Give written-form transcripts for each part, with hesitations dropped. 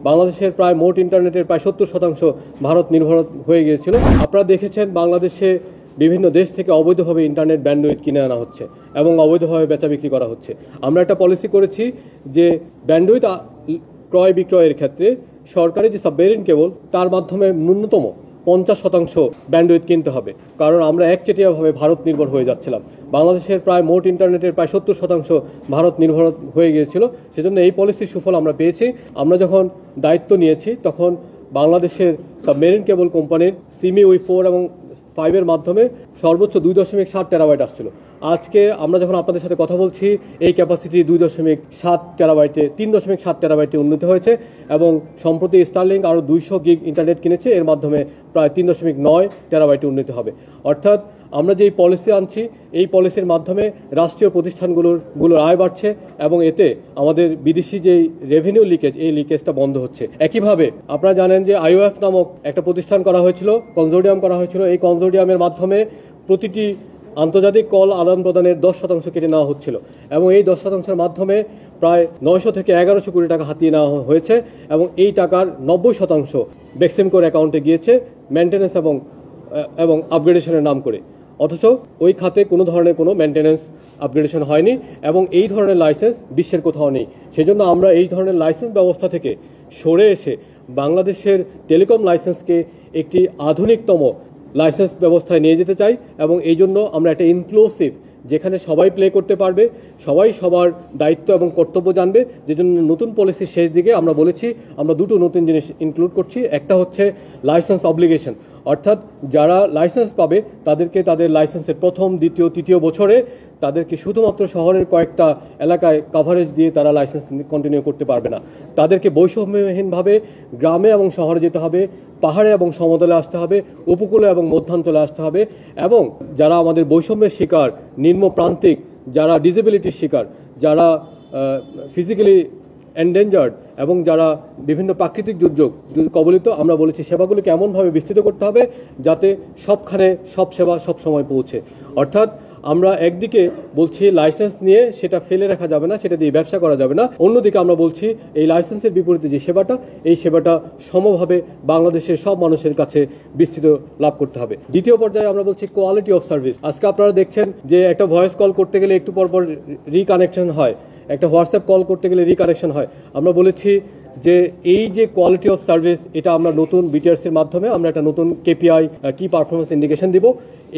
বাংলাদেশের প্রায় মোট ইন্টারনেটের প্রায় 70% ভারত নির্ভর হয়ে গিয়েছিল। আপনারা দেখেছেন বাংলাদেশে বিভিন্ন দেশ থেকে অবৈধভাবে ইন্টারনেট ব্যান্ডউইথ কিনে আনা হচ্ছে এবং অবৈধভাবে বেচা বিক্রি করা হচ্ছে। আমরা একটা পলিসি করেছি যে ব্যান্ডউইথ ক্রয় বিক্রয়ের ক্ষেত্রে সরকারি যে সাবমেরিন কেবল তার মাধ্যমে ন্যূনতম 50% ব্যান্ডউইথ কিনতে হবে, কারণ আমরা একচেটিয়াভাবে ভারত নির্ভর হয়ে যাচ্ছিলাম। বাংলাদেশের প্রায় মোট ইন্টারনেটের প্রায় 70% ভারত নির্ভর হয়ে গিয়েছিল। সেজন্য এই পলিসির সুফল আমরা পেয়েছি। আমরা যখন দায়িত্ব নিয়েছি তখন বাংলাদেশের সাবমেরিন কেবল কোম্পানির সিমি 4 এবং 5 মাধ্যমে সর্বোচ্চ 2.7 টেরাবাইট আসছিল। আজকে আমরা যখন আপনাদের সাথে কথা বলছি এই ক্যাপাসিটি 2.7 টেরাবাইটে 3.7 টেরাবাইটে উন্নীত হয়েছে এবং সম্প্রতি স্টারলিংক আরও 200 গিগ ইন্টারনেট কিনেছে, এর মাধ্যমে প্রায় 3.9 টেরাবাইটে উন্নীত হবে। অর্থাৎ আমরা যেই পলিসি আনছি এই পলিসির মাধ্যমে রাষ্ট্রীয় প্রতিষ্ঠানগুলোর আয় বাড়ছে এবং এতে আমাদের বিদেশি যেই রেভিনিউ লিকেজ এই লিকেজটা বন্ধ হচ্ছে। একইভাবে আপনারা জানেন যে IOF নামক একটা প্রতিষ্ঠান করা হয়েছিল, কনসোর্টিয়াম করা হয়েছিল। এই কনসোর্টিয়ামের মাধ্যমে প্রতিটি আন্তর্জাতিক কল আদান প্রদানের 10% কেটে নেওয়া হচ্ছিল এবং এই 10%-এর মাধ্যমে প্রায় 900 থেকে 1100 কোটি টাকা হাতিয়ে নেওয়া হয়েছে এবং এই টাকার 90% বেক্সিমকোর অ্যাকাউন্টে গিয়েছে মেনটেন্যান্স এবং আপগ্রেডেশনের নাম করে। অথচ ওই খাতে কোনো ধরনের কোনো মেনটেন্যান্স আপগ্রেডেশন হয়নি এবং এই ধরনের লাইসেন্স বিশ্বের কোথাও নেই। সেজন্য আমরা এই ধরনের লাইসেন্স ব্যবস্থা থেকে সরে এসে বাংলাদেশের টেলিকম লাইসেন্সকে একটি আধুনিকতম লাইসেন্স ব্যবস্থায় নিয়ে যেতে চাই এবং এই জন্য আমরা একটা ইনক্লুসিভ, যেখানে সবাই প্লে করতে পারবে, সবাই সবার দায়িত্ব এবং কর্তব্য জানবে। যে জন্য নতুন পলিসির শেষ দিকে আমরা বলেছি আমরা দুটো নতুন জিনিস ইনক্লুড করছি। একটা হচ্ছে লাইসেন্স অব্লিগেশন, অর্থাৎ যারা লাইসেন্স পাবে তাদেরকে তাদের লাইসেন্সের প্রথম, দ্বিতীয়, তৃতীয় বছরে তাদেরকে শুধুমাত্র শহরের কয়েকটা এলাকায় কাভারেজ দিয়ে তারা লাইসেন্স কন্টিনিউ করতে পারবে না। তাদেরকে বৈষম্যহীনভাবে গ্রামে এবং শহরে যেতে হবে, পাহাড়ে এবং সমতলে আসতে হবে, উপকূলে এবং মধ্যাঞ্চলে আসতে হবে। এবং যারা আমাদের বৈষম্যের শিকার, নিম্ন প্রান্তিক, যারা ডিসেবিলিটির শিকার, যারা ফিজিক্যালি এন্ডেঞ্জার্ড এবং যারা বিভিন্ন প্রাকৃতিক দুর্যোগ কবলিত, আমরা বলেছি সেবাগুলিকে এমনভাবে বিস্তৃত করতে হবে যাতে সবখানে সব সেবা সব সময় পৌঁছে। অর্থাৎ আমরা একদিকে বলছি লাইসেন্স নিয়ে সেটা ফেলে রাখা যাবে না, সেটা দিয়ে ব্যবসা করা যাবে না। অন্যদিকে আমরা বলছি এই লাইসেন্সের বিপরীতে যে সেবাটা, এই সেবাটা সমভাবে বাংলাদেশের সব মানুষের কাছে বিস্তৃত লাভ করতে হবে। দ্বিতীয় পর্যায়ে আমরা বলছি কোয়ালিটি অফ সার্ভিস। আজকে আপনারা দেখছেন যে একটা ভয়েস কল করতে গেলে একটু পরপর রিকানেকশন হয়, একটা হোয়াটসঅ্যাপ কল করতে গেলে রিকানেকশন হয়। আমরা বলেছি যে এই যে কোয়ালিটি অফ সার্ভিস, এটা আমরা নতুন বিটিআরসির মাধ্যমে আমরা একটা নতুন কেপিআই, কি পারফরমেন্স ইন্ডিকেশন দিব।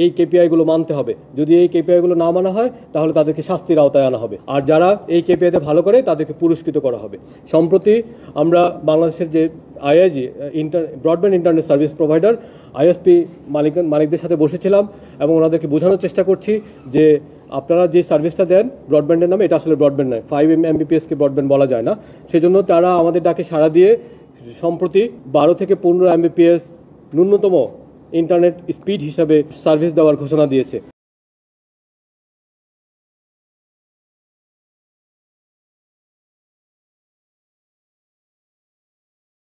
এই কেপিআইগুলো মানতে হবে। যদি এই কেপিআইগুলো না মানা হয় তাহলে তাদেরকে শাস্তির আওতায় আনা হবে, আর যারা এই কেপিআইতে ভালো করে তাদেরকে পুরস্কৃত করা হবে। সম্প্রতি আমরা বাংলাদেশের যে IIG broadband internet service provider ISP মালিকদের সাথে বসেছিলাম এবং ওনাদেরকে বোঝানোর চেষ্টা করছি যে আপনারা যে সার্ভিসটা দেন ব্রডব্যান্ডের নামে, এটা আসলে ব্রডব্যান্ড নয়। 5 Mbps-কে ব্রডব্যান্ড বলা যায় না। সেজন্য তারা আমাদের ডাকে সাড়া দিয়ে সম্প্রতি 12 থেকে 15 Mbps ন্যূনতম ইন্টারনেট স্পিড হিসাবে সার্ভিস দেওয়ার ঘোষণা দিয়েছে।